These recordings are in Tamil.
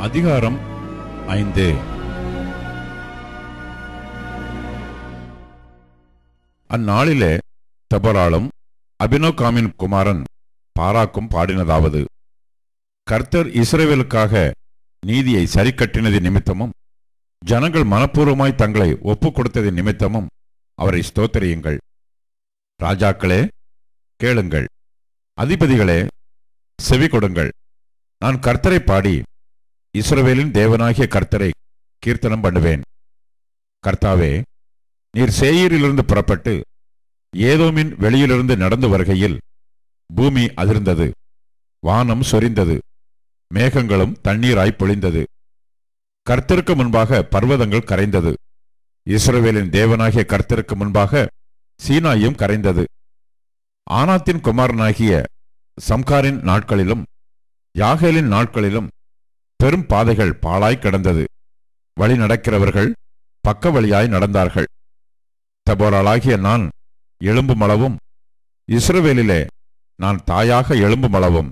அதிகாரம் 5. அந்நாளிலே தெபொராளும் அபினோகாமின் குமாரன் பாராக்கும் பாடினதாவது: கர்த்தர் இஸ்ரவேலுக்காக நீதியை சரிக்கட்டினது நிமித்தமும் ஜனங்கள் மனப்பூர்வமாய் தங்களை ஒப்புக் கொடுத்தது நிமித்தமும் அவரை ஸ்தோத்திரியுங்கள். ராஜாக்களே கேளுங்கள், அதிபதிகளே செவி கொடுங்கள். நான் கர்த்தரை பாடி இஸ்ரவேலின் தேவனாகிய கர்த்தரை கீர்த்தனம் பண்ணுவேன். கர்த்தாவே, நீர் சேயீரிலிருந்து புறப்பட்டு ஏதோமின் வெளியிலிருந்து நடந்து வருகையில் பூமி அதிர்ந்தது, வானம் சொரிந்தது, மேகங்களும் தண்ணீராய் பொழிந்தது. கர்த்தருக்கு முன்பாக பர்வதங்கள் கரைந்தது, இஸ்ரவேலின் தேவனாகிய கர்த்தருக்கு முன்பாக சீனாயும் கரைந்தது. ஆனாத்தின் குமாரனாகிய சம்காரின் நாட்களிலும் யாகேலின் நாட்களிலும் பெரும் பாதைகள் பாழாய் கிடந்தது, வழி நடக்கிறவர்கள் பக்க வழியாய் நடந்தார்கள். தெபொராளாகிய நான் எழும்புமளவும், இஸ்ரவேலிலே நான் தாயாக எழும்புமளவும்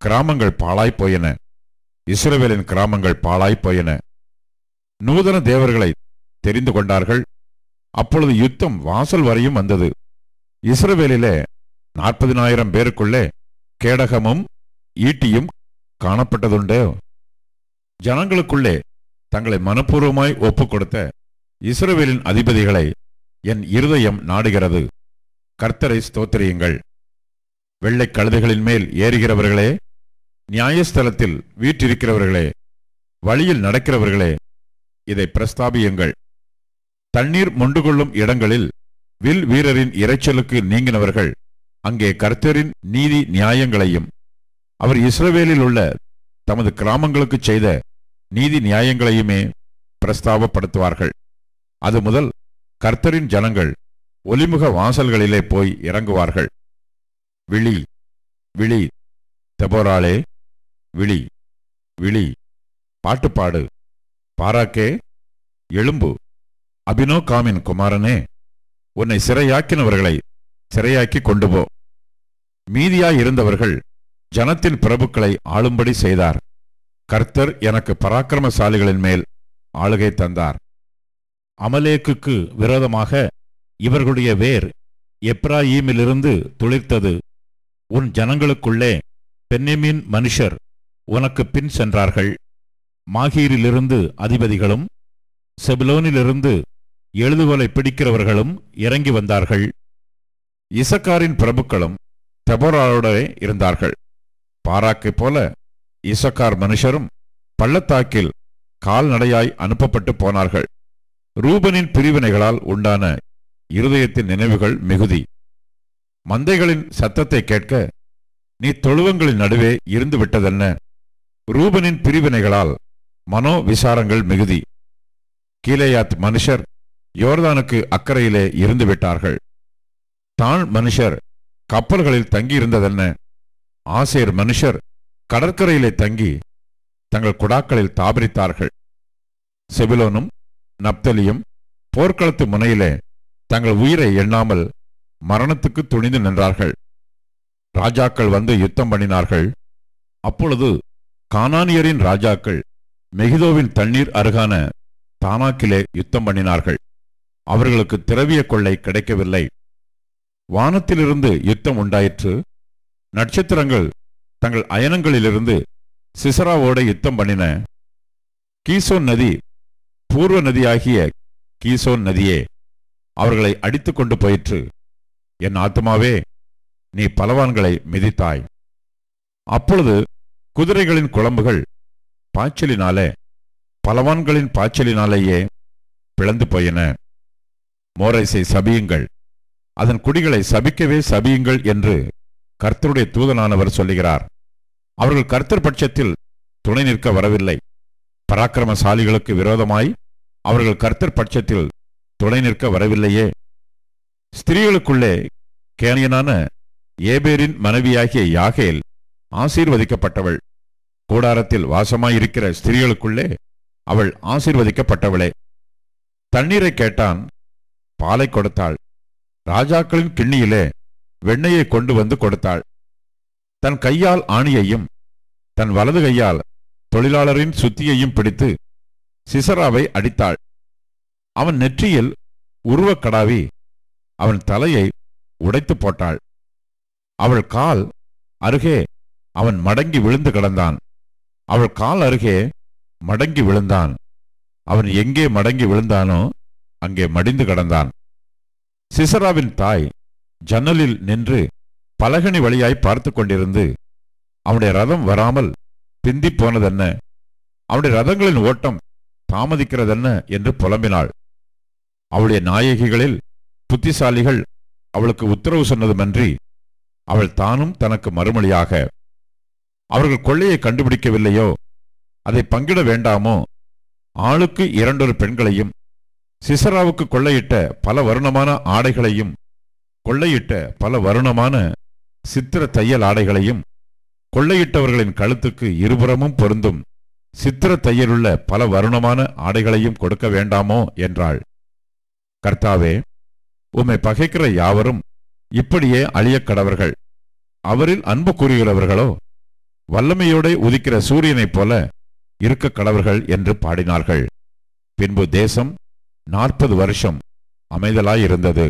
கிராமங்கள் பாழாய் போயின, இஸ்ரவேலின் கிராமங்கள் பாழாய் போயின. நூதன தேவர்களை தெரிந்து கொண்டார்கள். அப்பொழுது யுத்தம் வாசல் வரையும் வந்தது. இஸ்ரவேலிலே 40,000 பேருக்குள்ளே கேடகமும் ஈட்டியும் காணப்பட்டதுண்டே. ஜனங்களுக்குள்ளே தங்களை மனப்பூர்வமாய் ஒப்புக் கொடுத்த இஸ்ரவேலின் அதிபதிகளை என் இருதயம் நாடுகிறது. கர்த்தரை ஸ்தோத்திரியுங்கள். வெள்ளை கழுதைகளின் மேல் ஏறுகிறவர்களே, நியாயஸ்தலத்தில் வீற்றிருக்கிறவர்களே, வழியில் நடக்கிறவர்களே, இதை பிரஸ்தாபியுங்கள். தண்ணீர் மொண்டுகொள்ளும் இடங்களில் வில் வீரரின் இரைச்சலுக்கு நீங்கினவர்கள் அங்கே கர்த்தரின் நீதி நியாயங்களையும் அவர் இஸ்ரவேலில் உள்ள தமது கிராமங்களுக்கு செய்த நீதி நியாயங்களையுமே பிரஸ்தாபப்படுத்துவார்கள். அது முதல் கர்த்தரின் ஜனங்கள் ஒலிமுக வாசல்களிலே போய் இறங்குவார்கள். விழி விழி, தெபொராளே விழி விழி, பாட்டுப்பாடு. பாராக்கே எழும்பு, அபினோகாமின் குமாரனே உன்னை சிறையாக்கினவர்களை சிறையாக்கி கொண்டு போ. மீதியாயிருந்தவர்கள் ஜனத்தின் பிரபுக்களை ஆளும்படி செய்தார். கர்த்தர் எனக்கு பராக்கிரமசாலிகளின் மேல் ஆளுகை தந்தார். அமலேக்குக்கு விரோதமாக இவர்களுடைய வேர் எப்ராயீமிலிருந்து துளிர்த்தது. உன் ஜனங்களுக்குள்ளே பென்யமீன் மனுஷர் உனக்கு பின் சென்றார்கள். மாகீரிலிருந்து அதிபதிகளும் செபுலோனிலிருந்து எழுதுகோலை பிடிக்கிறவர்களும் இறங்கி வந்தார்கள். இசக்காரின் பிரபுக்களும் தெபொராளோடே இருந்தார்கள். பாராக்கை போல இசக்கார் மனுஷரும் பள்ளத்தாக்கில் கால்நடையாய் அனுப்பப்பட்டு போனார்கள். ரூபனின் பிரிவினைகளால் உண்டான இருதயத்தின் நினைவுகள் மிகுதி. மந்தைகளின் சத்தத்தை கேட்க நீ தொழுவங்களின் நடுவே இருந்து விட்டதென்ன? ரூபனின் பிரிவினைகளால் மனோ விசாரங்கள் மிகுதி. கீலேயாத் மனுஷர் யோர்தானுக்கு அக்கறையிலே இருந்து விட்டார்கள். தாழ் மனுஷர் கப்பல்களில் தங்கியிருந்ததென்ன? ஆசேர் மனுஷர் கடற்கரையிலே தங்கி தங்கள் குடாக்களில் தாபரித்தார்கள். செபுலோனும் நப்தலியும் போர்க்களத்து முனையிலே தங்கள் உயிரை எண்ணாமல் மரணத்துக்கு துணிந்து நின்றார்கள். ராஜாக்கள் வந்து யுத்தம் பண்ணினார்கள். அப்பொழுது கானானியரின் ராஜாக்கள் மெகிதோவின் தண்ணீர் அருகான தானாக்கிலே யுத்தம் பண்ணினார்கள். அவர்களுக்கு திரவிய கொள்ளை கிடைக்கவில்லை. வானத்திலிருந்து யுத்தம் உண்டாயிற்று. நட்சத்திரங்கள் தங்கள் அயனங்களிலிருந்து சிசராவோட யுத்தம் பண்ணின. கீசோன் நதி, பூர்வ நதியாகிய கீசோன் நதியே, அவர்களை அடித்துக் கொண்டு போயிற்று. என் ஆத்துமாவே, நீ பலவான்களை மிதித்தாய். அப்பொழுது குதிரைகளின் குளம்புகள் பாய்ச்சலினாலே, பலவான்களின் பாய்ச்சலினாலேயே பிளந்து போயின. மோரேசை சபியுங்கள், அதன் குடிகளை சபிக்கவே சபியுங்கள் என்று கர்த்தருடைய தூதனானவர் சொல்லுகிறார். அவர்கள் கர்த்தர் பட்சத்தில் துணை நிற்க வரவில்லை. பராக்கிரமசாலிகளுக்கு விரோதமாய் அவர்கள் கர்த்தர் பட்சத்தில் துணை நிற்க வரவில்லையே. ஸ்திரீகளுக்குள்ளே கேனியனான ஏபேரின் மனைவியாகிய யாகேல் ஆசீர்வதிக்கப்பட்டவள். கூடாரத்தில் வாசமாயிருக்கிற ஸ்திரீகளுக்குள்ளே அவள் ஆசீர்வதிக்கப்பட்டவளே. தண்ணீரை கேட்டான், பாலை கொடுத்தாள். ராஜாக்களின் கிண்ணியிலே வெண்ணெயை கொண்டு வந்து கொடுத்தாள். தன் கையால் ஆணியையும் தன் வலது கையால் தொழிலாளரின் சுத்தியையும் பிடித்து சிசராவை அடித்தாள். அவன் நெற்றியில் உருவக் கடாவி அவன் தலையை உடைத்து போட்டாள். அவள் கால் அருகே அவன் மடங்கி விழுந்து கிடந்தான். அவள் கால் அருகே மடங்கி விழுந்தான். அவன் எங்கே மடங்கி விழுந்தானோ அங்கே மடிந்து கிடந்தான். சிசராவின் தாய் ஜன்னலில் நின்று பலகனி வழியாய் பார்த்து கொண்டிருந்து, அவனுடைய ரதம் வராமல் பிந்தி போனதென்ன, அவனுடைய ரதங்களின் ஓட்டம் தாமதிக்கிறதென்ன என்று புலம்பினாள். அவளுடைய நாயகிகளில் புத்திசாலிகள் அவளுக்கு உத்தரவு சொன்னதுமன்றி அவள் தானும் தனக்கு மறுமொழியாக, அவர்கள் கொள்ளையை கண்டுபிடிக்கவில்லையோ, அதை பங்கிட வேண்டாமோ, ஆளுக்கு 2 பெண்களையும் சிசராவுக்கு கொள்ளையிட்ட பல வருணமான ஆடைகளையும் கொள்ளையிட்ட பல வருணமான சித்திர தையல் ஆடைகளையும் கொள்ளையிட்டவர்களின் கழுத்துக்கு இருபுறமும் பொருந்தும் சித்திர தையலுள்ள பல வருணமான ஆடைகளையும் கொடுக்க வேண்டாமோ என்றாள். கர்த்தாவே, உம்மை பகைக்கிற யாவரும் இப்படியே அழியக் கடவர்கள். அவரில் அன்பு கூறுகிறவர்களோ வல்லமையோடு உதிக்கிற சூரியனைப் போல இருக்க கடவர்கள் என்று பாடினார்கள். பின்பு தேசம் 40 வருஷம் அமைதலாயிருந்தது.